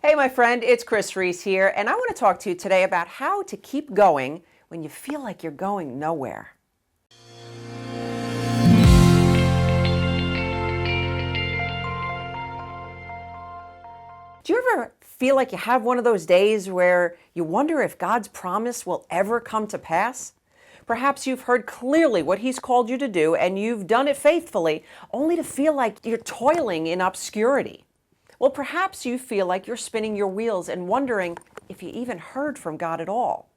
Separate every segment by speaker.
Speaker 1: Hey, my friend, it's Kris Reece here, and I want to talk to you today about how to keep going when you feel like you're going nowhere. Do you ever feel like you have one of those days where you wonder if God's promise will ever come to pass? Perhaps you've heard clearly what He's called you to do, and you've done it faithfully, only to feel like you're toiling in obscurity. Well, perhaps you feel like you're spinning your wheels and wondering if you even heard from God at all.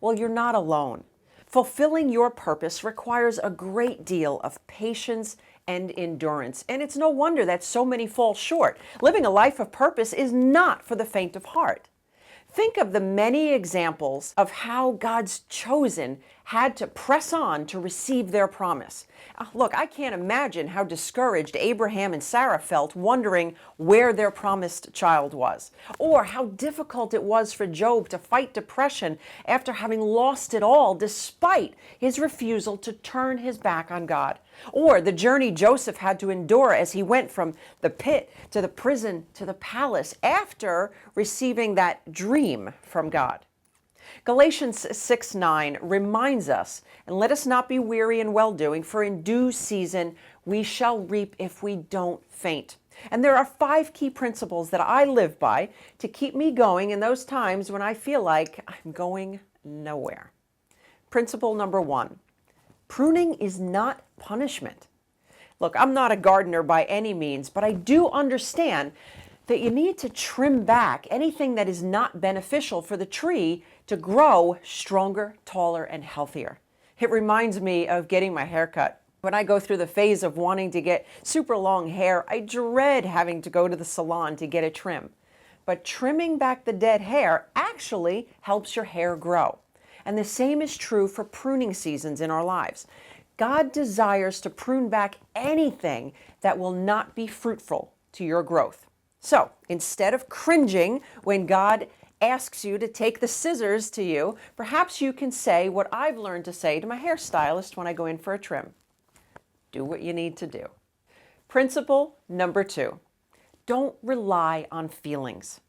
Speaker 1: Well, you're not alone. Fulfilling your purpose requires a great deal of patience and endurance, and it's no wonder that so many fall short. Living a life of purpose is not for the faint of heart. Think of the many examples of how God's chosen had to press on to receive their promise. Look, I can't imagine how discouraged Abraham and Sarah felt wondering where their promised child was, or how difficult it was for Job to fight depression after having lost it all despite his refusal to turn his back on God, or the journey Joseph had to endure as he went from the pit to the prison to the palace after receiving that dream from God. Galatians 6:9 reminds us, and let us not be weary in well-doing, for in due season we shall reap if we don't faint. And there are 5 key principles that I live by to keep me going in those times when I feel like I'm going nowhere. Principle number 1, pruning is not punishment. Look, I'm not a gardener by any means, but I do understand that you need to trim back anything that is not beneficial for the tree to grow stronger, taller, and healthier. It reminds me of getting my hair cut. When I go through the phase of wanting to get super long hair, I dread having to go to the salon to get a trim. But trimming back the dead hair actually helps your hair grow. And the same is true for pruning seasons in our lives. God desires to prune back anything that will not be fruitful to your growth. So instead of cringing when God asks you to take the scissors to you, perhaps you can say what I've learned to say to my hairstylist when I go in for a trim. Do what you need to do. Principle number 2, don't rely on feelings.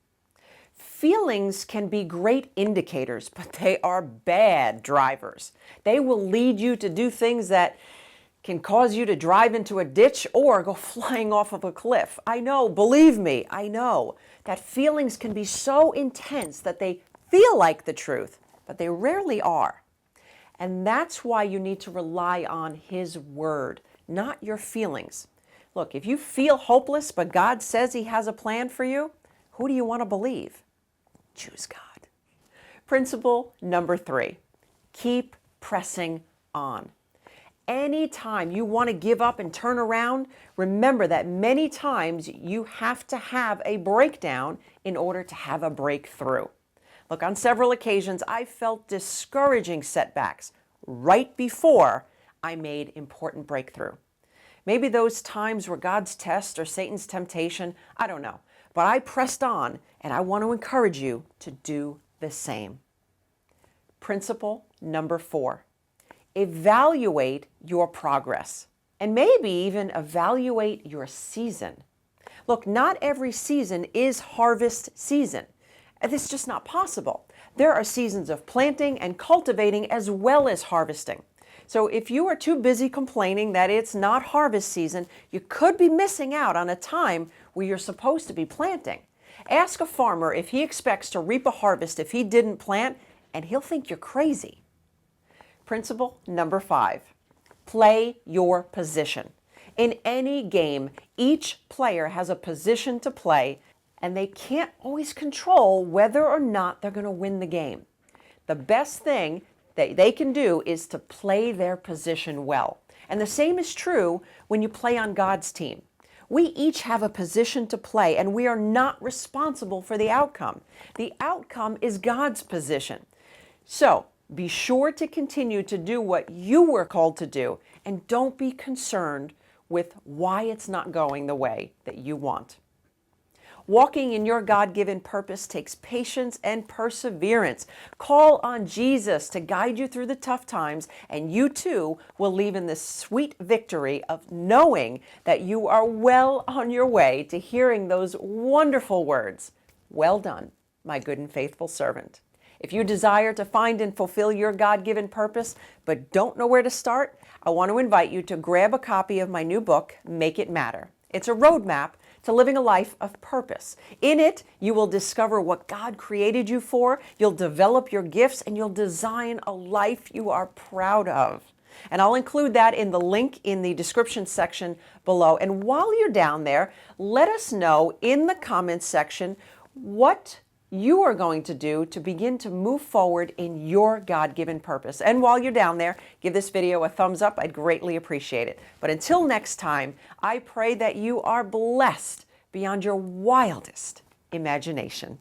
Speaker 1: Feelings can be great indicators, but they are bad drivers. They will lead you to do things that can cause you to drive into a ditch or go flying off of a cliff. I know, believe me, I know that feelings can be so intense that they feel like the truth, but they rarely are. And that's why you need to rely on His Word, not your feelings. Look, if you feel hopeless, but God says He has a plan for you, who do you want to believe? Choose God. Principle number 3, keep pressing on. Anytime you want to give up and turn around, remember that many times you have to have a breakdown in order to have a breakthrough. Look, on several occasions, I felt discouraging setbacks right before I made important breakthrough. Maybe those times were God's test or Satan's temptation, I don't know. But I pressed on, and I want to encourage you to do the same. Principle number 4, evaluate your progress, and maybe even evaluate your season. Look, not every season is harvest season. It's just not possible. There are seasons of planting and cultivating as well as harvesting. So if you are too busy complaining that it's not harvest season, you could be missing out on a time where you're supposed to be planting. Ask a farmer if he expects to reap a harvest if he didn't plant, and he'll think you're crazy. Principle number 5, play your position. In any game, each player has a position to play, and they can't always control whether or not they're going to win the game. The best thing that they can do is to play their position well. And the same is true when you play on God's team. We each have a position to play, and we are not responsible for the outcome. The outcome is God's position. So be sure to continue to do what you were called to do, and don't be concerned with why it's not going the way that you want. Walking in your God-given purpose takes patience and perseverance. Call on Jesus to guide you through the tough times, and you too will leave in this sweet victory of knowing that you are well on your way to hearing those wonderful words, "Well done, my good and faithful servant." If you desire to find and fulfill your God-given purpose, but don't know where to start, I want to invite you to grab a copy of my new book, Make It Matter. It's a roadmap to living a life of purpose. In it, you will discover what God created you for, you'll develop your gifts, and you'll design a life you are proud of. And I'll include that in the link in the description section below. And while you're down there, let us know in the comments section what you are going to do to begin to move forward in your God-given purpose. And while you're down there, give this video a thumbs up. I'd greatly appreciate it. But until next time, I pray that you are blessed beyond your wildest imagination.